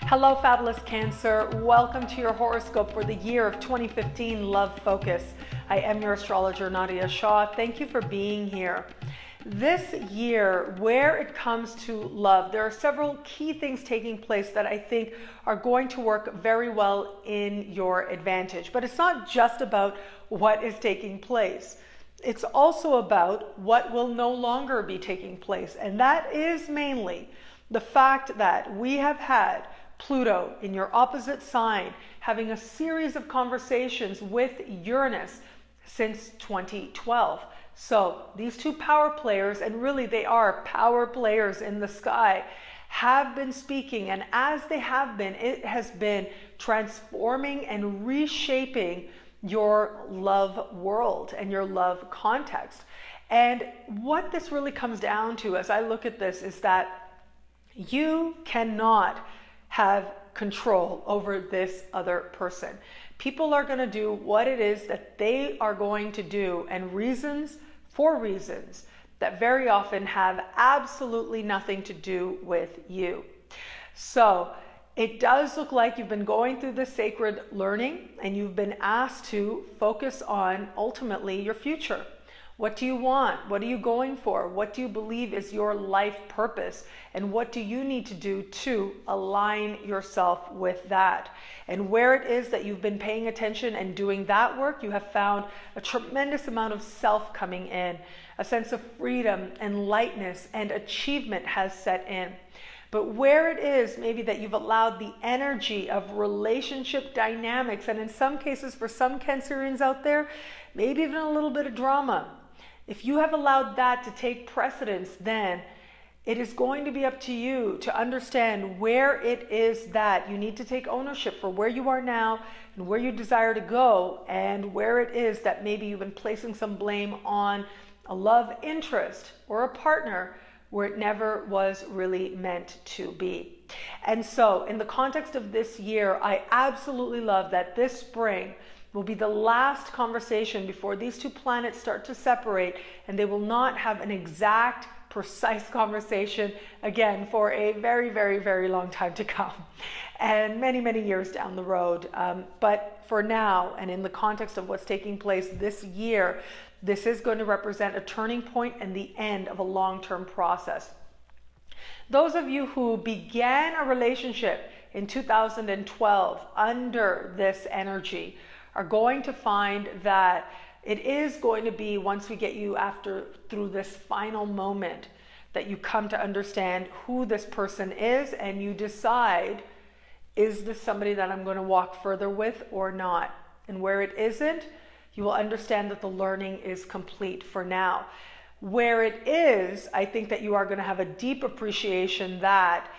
Hello, fabulous Cancer. Welcome to your horoscope for the year of 2015 Love Focus. I am your astrologer, Nadiya Shah. Thank you for being here. This year, where it comes to love, there are several key things taking place that I think are going to work very well in your advantage. But it's not just about what is taking place. It's also about what will no longer be taking place. And that is mainly the fact that we have had Pluto in your opposite sign having a series of conversations with Uranus since 2012. So these two power players, and really they are power players in the sky, have been speaking, and as they have been, it has been transforming and reshaping your love world and your love context. And what this really comes down to as I look at this is that you cannot have control over this other person. People are going to do what it is that they are going to do, and reasons that very often have absolutely nothing to do with you. So it does look like you've been going through this sacred learning and you've been asked to focus on ultimately your future. What do you want? What are you going for? What do you believe is your life purpose? And what do you need to do to align yourself with that? And where it is that you've been paying attention and doing that work, you have found a tremendous amount of self coming in. A sense of freedom and lightness and achievement has set in. But where it is maybe that you've allowed the energy of relationship dynamics, and in some cases for some Cancerians out there, maybe even a little bit of drama. If you have allowed that to take precedence, then it is going to be up to you to understand where it is that you need to take ownership for where you are now and where you desire to go, and where it is that maybe you've been placing some blame on a love interest or a partner where it never was really meant to be. And so in the context of this year, I absolutely love that this spring will be the last conversation before these two planets start to separate, and they will not have an exact, precise conversation again for a very, very, very long time to come, and many, many years down the road. But for now, and in the context of what's taking place this year, this is going to represent a turning point and the end of a long-term process. Those of you who began a relationship in 2012 under this energy are going to find that it is going to be, once we get you through this final moment, that you come to understand who this person is, and you decide, is this somebody that I'm going to walk further with or not? And where it isn't, you will understand that the learning is complete for now. Where it is, I think that you are going to have a deep appreciation that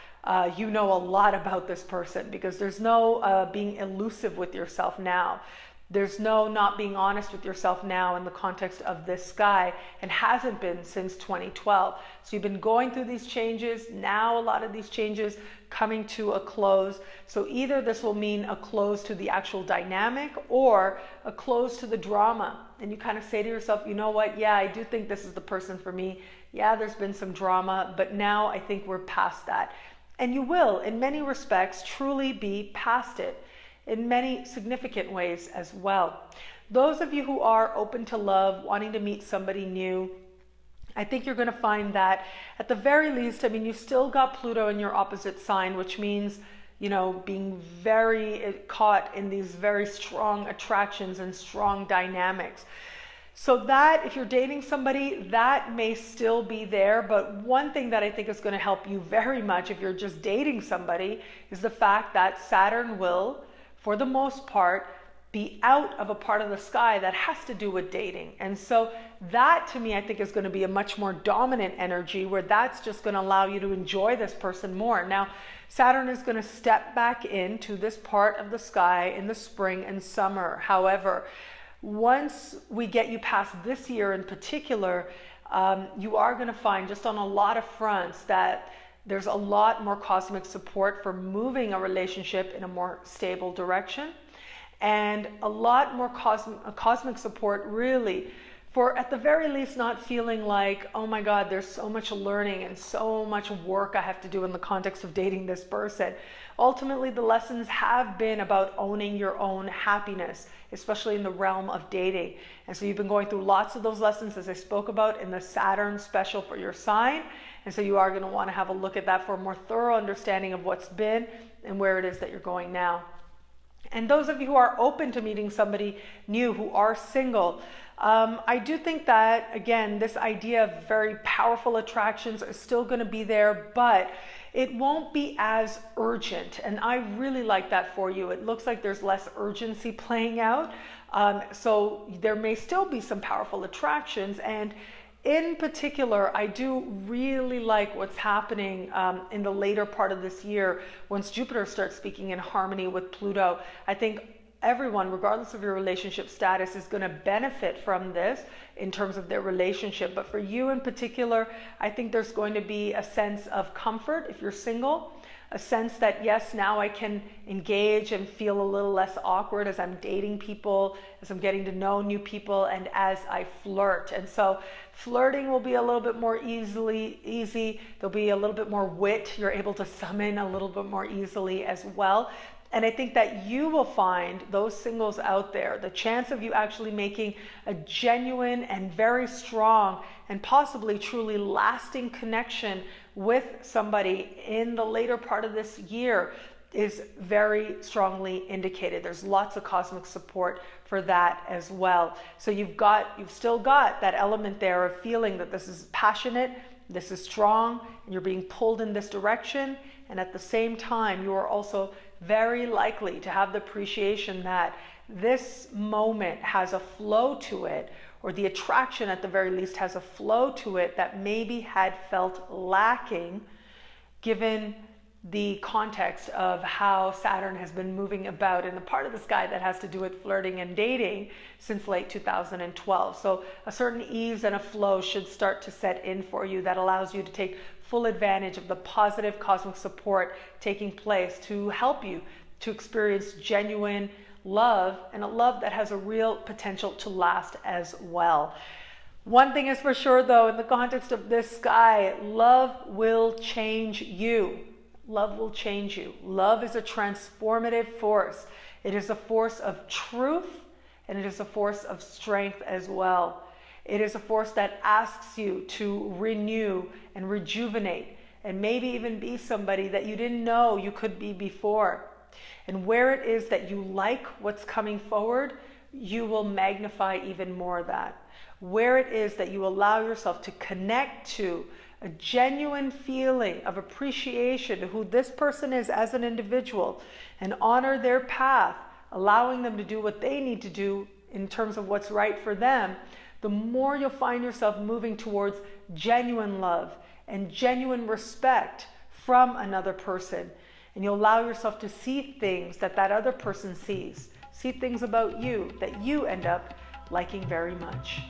you know a lot about this person, because there's no being elusive with yourself now. There's no not being honest with yourself now in the context of this sky, and hasn't been since 2012. So you've been going through these changes. Now a lot of these changes coming to a close. So either this will mean a close to the actual dynamic or a close to the drama. And you kind of say to yourself, you know what? Yeah, I do think this is the person for me. Yeah, there's been some drama, but now I think we're past that. And you will, in many respects, truly be past it, in many significant ways as well. Those of you who are open to love, wanting to meet somebody new, I think you're going to find that at the very least, I mean, you still got Pluto in your opposite sign, which means, you know, being very caught in these very strong attractions and strong dynamics. So that if you're dating somebody, that may still be there. But one thing that I think is going to help you very much if you're just dating somebody is the fact that Saturn will, for the most part, be out of a part of the sky that has to do with dating. And so that, to me, I think is going to be a much more dominant energy, where that's just going to allow you to enjoy this person more. Now, Saturn is going to step back into this part of the sky in the spring and summer. However, once we get you past this year in particular, you are going to find just on a lot of fronts that there's a lot more cosmic support for moving a relationship in a more stable direction, and a lot more cosmic support really for at the very least not feeling like, oh my God, there's so much learning and so much work I have to do in the context of dating this person. Ultimately, the lessons have been about owning your own happiness, especially in the realm of dating. And so you've been going through lots of those lessons, as I spoke about in the Saturn special for your sign. And so you are going to want to have a look at that for a more thorough understanding of what's been and where it is that you're going now. And those of you who are open to meeting somebody new, who are single, I do think that, again, this idea of very powerful attractions is still going to be there, but it won't be as urgent. And I really like that for you. It looks like there's less urgency playing out. So there may still be some powerful attractions. And in particular, I do really like what's happening in the later part of this year once Jupiter starts speaking in harmony with Pluto. I think everyone, regardless of your relationship status, is going to benefit from this in terms of their relationship. But for you in particular, I think there's going to be a sense of comfort if you're single, a sense that, yes, now I can engage and feel a little less awkward as I'm dating people, as I'm getting to know new people, and as I flirt. And so flirting will be a little bit more easy. There'll be a little bit more wit. You're able to summon a little bit more easily as well. And I think that you will find, those singles out there, the chance of you actually making a genuine and very strong and possibly truly lasting connection with somebody in the later part of this year is very strongly indicated. There's lots of cosmic support for that as well. So you've still got that element there of feeling that this is passionate, this is strong, and you're being pulled in this direction. And at the same time, you are also very likely to have the appreciation that this moment has a flow to it, or the attraction at the very least has a flow to it that maybe had felt lacking given the context of how Saturn has been moving about in the part of the sky that has to do with flirting and dating since late 2012. So a certain ease and a flow should start to set in for you that allows you to take full advantage of the positive cosmic support taking place to help you to experience genuine love, and a love that has a real potential to last as well. One thing is for sure though, in the context of this sky, love will change you. Love will change you. Love is a transformative force. It is a force of truth, and it is a force of strength as well. It is a force that asks you to renew and rejuvenate, and maybe even be somebody that you didn't know you could be before. And where it is that you like what's coming forward, you will magnify even more of that. Where it is that you allow yourself to connect to a genuine feeling of appreciation to who this person is as an individual, and honor their path, allowing them to do what they need to do in terms of what's right for them, the more you'll find yourself moving towards genuine love and genuine respect from another person. And you'll allow yourself to see things that that other person sees, see things about you that you end up liking very much.